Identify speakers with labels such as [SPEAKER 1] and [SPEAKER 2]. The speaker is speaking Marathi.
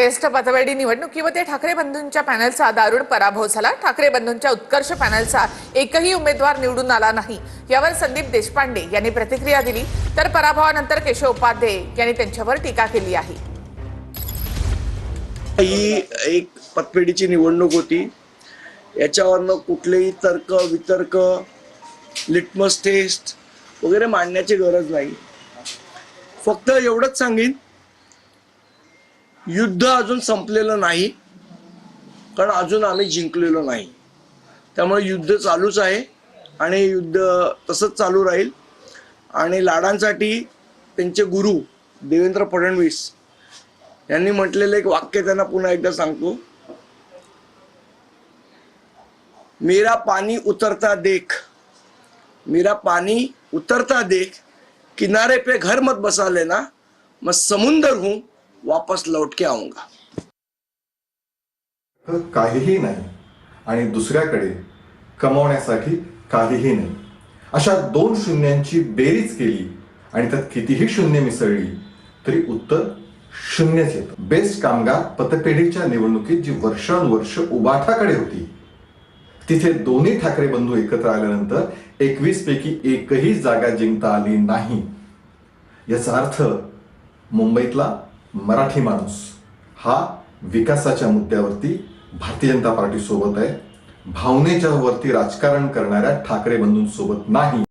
[SPEAKER 1] बेस्ट पतपेढी निवडणुकीमध्ये ठाकरे बंधूंच्या पॅनलचा दारुण पराभव झाला। ठाकरे बंधूंच्या उत्कर्ष पॅनलचा एकही उमेदवार निवडून आला नाही। यावर संदीप देशपांडे यांनी प्रतिक्रिया दिली, तर पराभवानंतर केशव उपाध्ये यांनी त्यांच्यावर टीका केली आहे।
[SPEAKER 2] ही एक पतपेढीची निवडणूक होती। याच्यावरनं कुठलेही तर्क वितर्क लिटमस टेस्ट वगैरे मांडण्याची गरज नाही। फक्त एवढंच सांगेन, युद्ध अजून संपलेलं नाही, कारण अजून आम्ही जिंकलेलो नाही। त्यामुळे युद्ध चालूच आहे आणि युद्ध तसंच चालू राहील। आणि लाडांसाठी त्यांचे गुरु देवेंद्र फडणवीस यांनी म्हटलेलं एक वाक्य त्यांना पुन्हा एकदा सांगतो, मेरा पानी उतरता देख, मेरा पानी उतरता देख, किनारे पे घर मत बसा लेना, मैं समुंदर हूं वापस लौट के आऊंगा।
[SPEAKER 3] काहीही नाही आणि दुसऱ्याकडे कमवण्यासाठी काहीही नाही, अशा दोन शून्यांची बेरीज केली आणि त्यात कितीही शून्य मिसळली तरी उत्तर शून्यच येतं। बेस्ट कामगार पतपेढीच्या निवडणुकीत जी वर्षानुवर्ष उबाठाकडे होती, तिथे दोन्ही ठाकरे बंधू एकत्र आल्यानंतर 21 पैकी एकही जागा जिंकता आली नाही। याचा अर्थ मुंबईतला मराठी माणूस हा विकासाच्या मुद्द्यावरती भारतीय जनता पार्टी सोबत आहे, भावनेच्या वरती राजकारण करणाऱ्या ठाकरे बंधूंसोबत नाही।